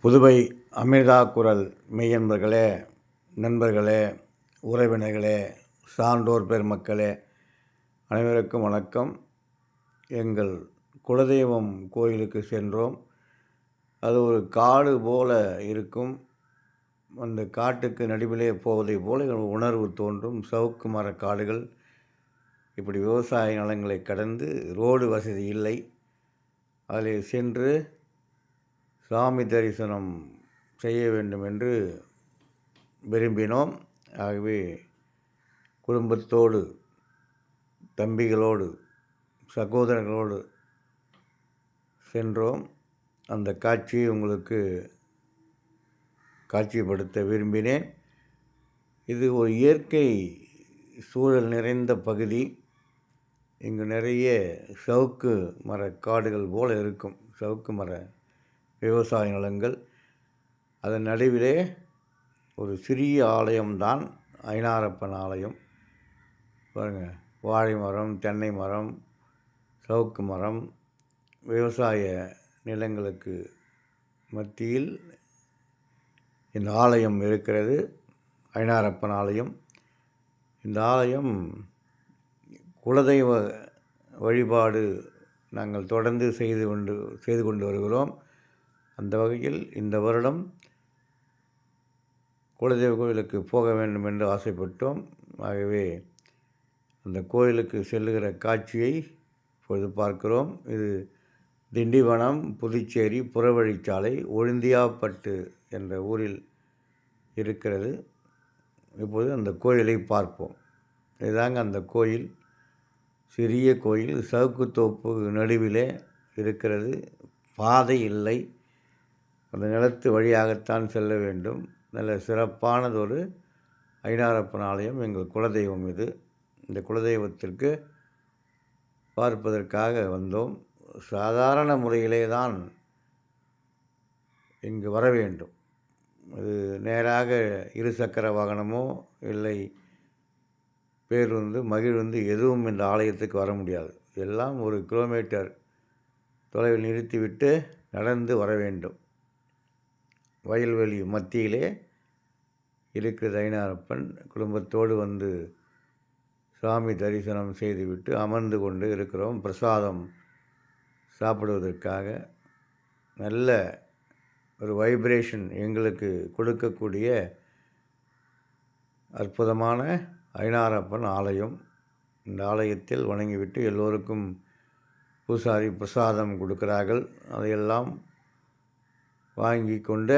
புதுவை அமிர்தா குரல் மெய்யன்பர்களே, நண்பர்களே, உறவினர்களே, சான்றோர் பெருமக்களே, அனைவருக்கும் வணக்கம். எங்கள் குலதெய்வம் கோயிலுக்கு சென்றோம். அது ஒரு காடு போல இருக்கும். அந்த காட்டுக்கு நடுவிலே போவதை போல உணர்வு தோன்றும். சவுக்கு மர காடுகள். இப்படி விவசாய நிலங்களை கடந்து ரோடு வசதி இல்லை. அதில் சென்று சாமி தரிசனம் செய்ய வேண்டும் என்று விரும்பினோம். ஆகவே குடும்பத்தோடு, தம்பிகளோடு, சகோதரர்களோடு சென்றோம். அந்த காட்சியை உங்களுக்கு காட்சிப்படுத்த விரும்பினேன். இது ஒரு இயற்கை சூழல் நிறைந்த பகுதி. இங்கு நிறைய சவுக்கு மர காடுகள் போல இருக்கும். சவுக்கு மர விவசாய நிலங்கள். அதன் நடுவிலே ஒரு சிறிய ஆலயம்தான் ஐனாரப்பன் ஆலயம். பாருங்கள், வாழை மரம், தென்னை மரம், சவுக்கு மரம், விவசாய நிலங்களுக்கு மத்தியில் இந்த ஆலயம் இருக்கிறது. ஐனாரப்பன் ஆலயம். இந்த ஆலயம் குலதெய்வ வழிபாடு நாங்கள் தொடர்ந்து செய்து கொண்டு வருகிறோம். அந்த வகையில் இந்த வருடம் குலதெய்வ கோயிலுக்கு போக வேண்டும் என்று ஆசைப்பட்டோம். ஆகவே அந்த கோயிலுக்கு செல்லுகிற காட்சியை இப்பொழுது பார்க்கிறோம். இது திண்டிவனம், புதுச்சேரி புறவழிச்சாலை ஒழுந்தியாப்பட்டு என்ற ஊரில் இருக்கிறது. இப்போது அந்த கோயிலை பார்ப்போம். இதுதாங்க அந்த கோயில். சிறிய கோயில், சவுக்குத்தோப்பு நடுவிலே இருக்கிறது. பாதை இல்லை. அந்த நிலத்து வழியாகத்தான் செல்ல வேண்டும். நல்ல சிறப்பானதொரு ஐனாரப்பன் ஆலயம். எங்கள் குலதெய்வம் இது. இந்த குலதெய்வத்திற்கு பார்ப்பதற்காக வந்தோம். சாதாரண முறையிலே தான் இங்கு வர வேண்டும். அது நேராக இருசக்கர வாகனமோ இல்லை பேருந்து, மகிழுந்து எதுவும் இந்த ஆலயத்துக்கு வர முடியாது. எல்லாம் 1 கிலோமீட்டர் தொலைவில் நிறுத்திவிட்டு நடந்து வர வேண்டும். வயல்வெளி மத்தியிலே இருக்கிறது ஐனாரப்பன். குடும்பத்தோடு வந்து சாமி தரிசனம் செய்துவிட்டு அமர்ந்து கொண்டு இருக்கிறோம். பிரசாதம் சாப்பிடுவதற்காக. நல்ல ஒரு வைப்ரேஷன் எங்களுக்கு கொடுக்கக்கூடிய அற்புதமான ஐனாரப்பன் ஆலயம். இந்த ஆலயத்தில் வணங்கிவிட்டு எல்லோருக்கும் பூசாரி பிரசாதம் கொடுக்கிறார்கள். அதையெல்லாம் வாங்கி கொண்டு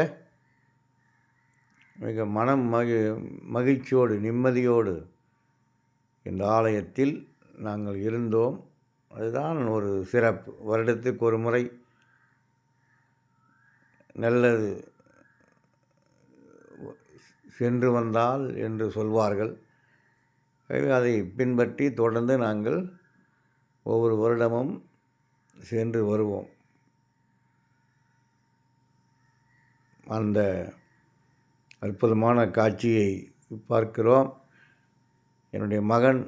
மிக மகிழ்ச்சியோடு, நிம்மதியோடு இந்த ஆலயத்தில் நாங்கள் இருந்தோம். அதுதான் ஒரு சிறப்பு. வருடத்துக்கு ஒரு முறை நல்லது சென்று வந்தால் என்று சொல்வார்கள். அதை பின்பற்றி தொடர்ந்து நாங்கள் ஒவ்வொரு வருடமும் சென்று வருவோம். அந்த அற்புதமான காட்சியை பார்க்கிறோம். என்னுடைய மகன்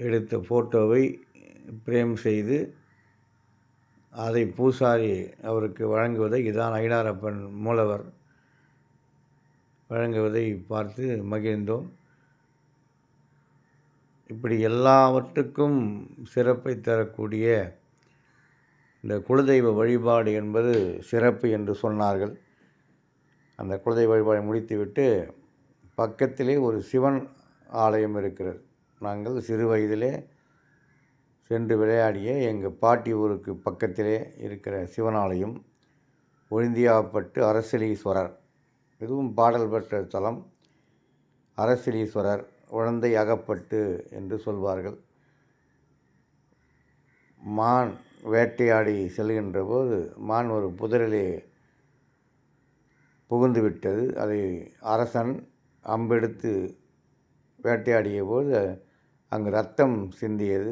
எடுத்த ஃபோட்டோவை பிரேம் செய்து அதை பூசாரி அவருக்கு வழங்குவதை, இதான் ஐனாரப்பன் மூலவர் வழங்குவதை பார்த்து மகிழ்ந்தோம். இப்படி எல்லாவற்றுக்கும் சிறப்பை தரக்கூடிய இந்த குலதெய்வ வழிபாடு என்பது சிறப்பு என்று சொன்னார்கள். அந்த குலதெய்வ வழிபாடை முடித்துவிட்டு பக்கத்திலே ஒரு சிவன் ஆலயம் இருக்கிறது. நாங்கள் சிறு வயதிலே சென்று விளையாடிய எங்கள் பாட்டி ஊருக்கு பக்கத்திலே இருக்கிற சிவனாலயம் ஒழுந்தியாப்பட்டு அரசலீஸ்வரர். இதுவும் பாடல் பெற்ற தலம். அரசலீஸ்வரர், உழந்தை அகப்பட்டு என்று சொல்வார்கள். மான் வேட்டையாடி செல்கின்ற போது மான் ஒரு புதரிலே புகுந்து விட்டது. அதை அரசன் அம்பெடுத்து வேட்டையாடிய போது அங்கு ரத்தம் சிந்தியது.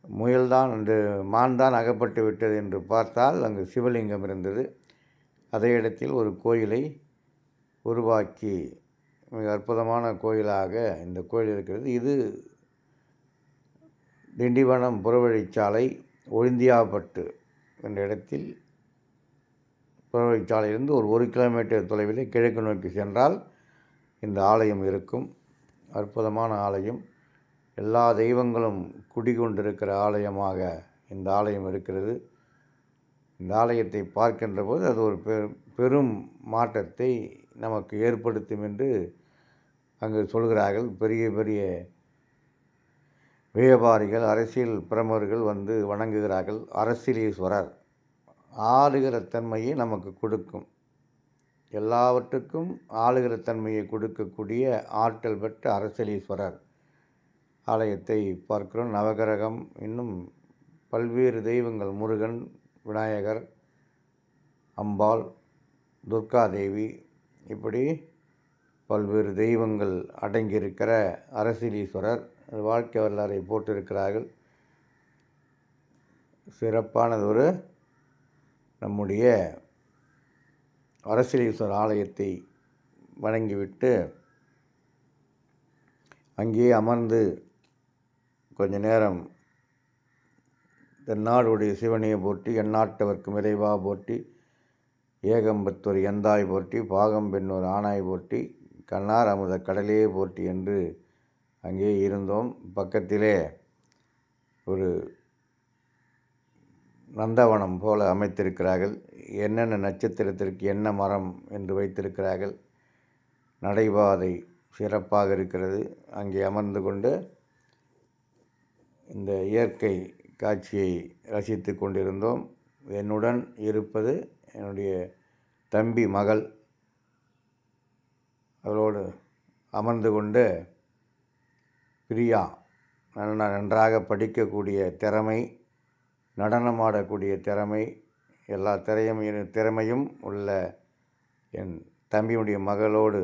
முயல்தான், அந்த மான் தான் அகப்பட்டு விட்டது என்று பார்த்தால் அங்கு சிவலிங்கம் இருந்தது. அதே இடத்தில் ஒரு கோயிலை உருவாக்கி மிக அற்புதமான கோயிலாக இந்த கோயில் இருக்கிறது. இது திண்டிவனம் புறவழிச்சாலை ஒழுந்தியாப்பட்டு என்ற இடத்தில் புறவழிச்சாலையிலிருந்து ஒரு 1 கிலோமீட்டர் தொலைவிலே கிழக்கு நோக்கி சென்றால் இந்த ஆலயம் இருக்கும். அற்புதமான ஆலயம். எல்லா தெய்வங்களும் குடிகொண்டிருக்கிற ஆலயமாக இந்த ஆலயம் இருக்கிறது. இந்த ஆலயத்தை பார்க்கின்ற போது அது ஒரு பெரும் மாற்றத்தை நமக்கு ஏற்படுத்தும் என்று அங்கு சொல்கிறார்கள். பெரிய பெரிய வியாபாரிகள், அரசியல் பிரமுகர்கள் வந்து வணங்குகிறார்கள். அரசியலீஸ்வரர் ஆளுகிற தன்மையை நமக்கு கொடுக்கும். எல்லாவற்றுக்கும் ஆளுகிற தன்மையை கொடுக்கக்கூடிய ஆற்றல் பெற்ற அரசியலீஸ்வரர் ஆலயத்தை பார்க்கிறோம். நவகிரகம், இன்னும் பல்வேறு தெய்வங்கள், முருகன், விநாயகர், அம்பாள், துர்காதேவி, இப்படி பல்வேறு தெய்வங்கள் அடங்கியிருக்கிற அரசியலீஸ்வரர் வாழ்க்கை வரலாறை போட்டிருக்கிறார்கள். சிறப்பானதொரு நம்முடைய அரசியலீஸ்வரர் ஆலயத்தை வணங்கிவிட்டு அங்கேயே அமர்ந்து கொஞ்ச நேரம் தென்னாடுடைய சிவனையை போற்றி, எந்நாட்டவர்க்கும் இறைவா போற்றி, ஏகம்பத்தொரு எந்தாய் போற்றி, பாகம்பெண்ணொரு ஆனாய் போற்றி, கண்ணார் அமுத கடலே போற்றி என்று அங்கே இருந்தோம். பக்கத்திலே ஒரு நந்தவனம் போல அமைத்திருக்கிறார்கள். என்னென்ன நட்சத்திரத்திற்கு என்ன மரம் என்று வைத்திருக்கிறார்கள். நடைபாதை சிறப்பாக இருக்கிறது. அங்கே அமர்ந்து கொண்டு இந்த இயற்கை காட்சியை ரசித்து கொண்டிருந்தோம். என்னுடன் இருப்பது என்னுடைய தம்பி மகள். அவளோடு அமர்ந்து கொண்டு பிரியா நன்றாக படிக்கக்கூடிய திறமை, நடனமாடக்கூடிய திறமை, எல்லா திறமையும் உள்ள என் தம்பியுடைய மகளோடு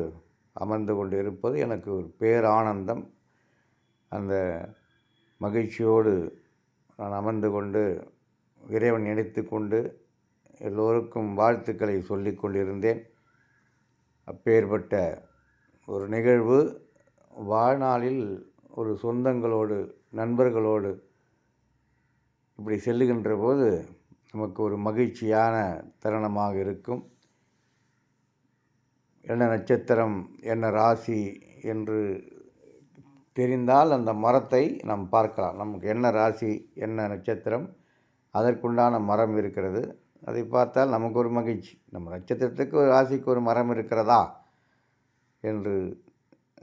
அமர்ந்து கொண்டு இருப்பது எனக்கு ஒரு பேரானந்தம். அந்த மகிழ்ச்சியோடு நான் அமர்ந்து கொண்டு இறைவன் நினைத்து கொண்டு எல்லோருக்கும் வாழ்த்துக்களை சொல்லி கொண்டிருந்தேன். அப்பேற்பட்ட ஒரு நிகழ்வு வாழ்நாளில் ஒரு சொந்தங்களோடு, நண்பர்களோடு இப்படி செல்லுகின்ற போது நமக்கு ஒரு மகிழ்ச்சியான தருணமாக இருக்கும். என்ன நட்சத்திரம், என்ன ராசி என்று தெரிந்தால் அந்த மரத்தை நாம் பார்க்கலாம். நமக்கு என்ன ராசி, என்ன நட்சத்திரம், அதற்குண்டான மரம் இருக்கிறது. அதை பார்த்தால் நமக்கு ஒரு மகிழ்ச்சி. நம்ம நட்சத்திரத்துக்கு, ஒரு ராசிக்கு ஒரு மரம் இருக்கிறதா என்று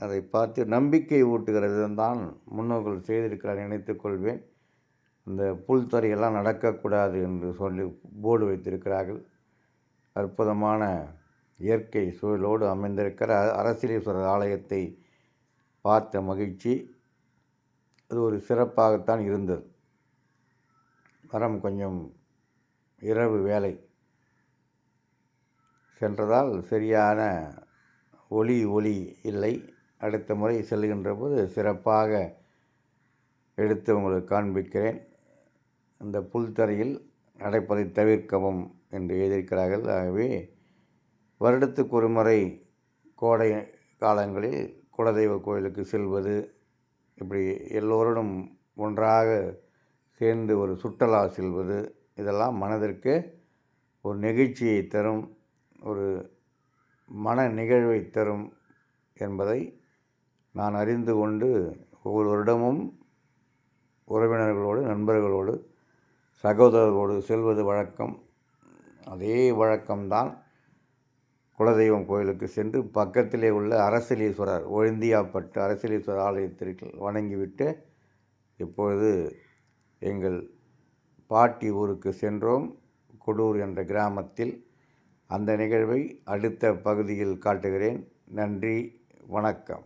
அதை பார்த்து நம்பிக்கை ஊட்டுகிறது தான் முன்னோர்கள் செய்திருக்கிறார் நினைத்து கொள்வேன். இந்த புல்தரையெல்லாம் நடக்கக்கூடாது என்று சொல்லி போர்டு வைத்திருக்கிறார்கள். அற்புதமான இயற்கை சூழலோடு அமைந்திருக்கிற அரசியலீஸ்வரர் ஆலயத்தை பார்த்த மகிழ்ச்சி அது ஒரு சிறப்பாகத்தான் இருந்தது. மரம் கொஞ்சம் இரவு வேலை சென்றதால் சரியான ஒளி இல்லை. அடுத்த முறை செல்கின்ற போது சிறப்பாக எடுத்து உங்களுக்கு காண்பிக்கிறேன். இந்த புல்தரையில் நடப்பதை தவிர்க்கவும் என்று எழுதியிருக்கிறார்கள். ஆகவே வருடத்துக்கு ஒரு முறை கோடை காலங்களில் குலதெய்வ கோயிலுக்கு செல்வது, இப்படி எல்லோருடன் ஒன்றாக சேர்ந்து ஒரு சுற்றுலா செல்வது, இதெல்லாம் மனதிற்கு ஒரு நெகிழ்ச்சியை தரும், ஒரு மன நிகழ்வை தரும் என்பதை நான் அறிந்து கொண்டு ஒவ்வொரு வருடமும் உறவினர்களோடு, நண்பர்களோடு, சகோதரர்களோடு செல்வது வழக்கம். அதே வழக்கம்தான் குலதெய்வம் கோயிலுக்கு சென்று பக்கத்திலே உள்ள அரசியலீஸ்வரர், ஒழுந்தியாப்பட்டு அரசியலீஸ்வரர் ஆலயத்திற்கு வணங்கிவிட்டு இப்பொழுது எங்கள் பாட்டி ஊருக்கு சென்றோம். கொடூர் என்ற கிராமத்தில். அந்த நிகழ்வை அடுத்த பகுதியில் காட்டுகிறேன். நன்றி, வணக்கம்.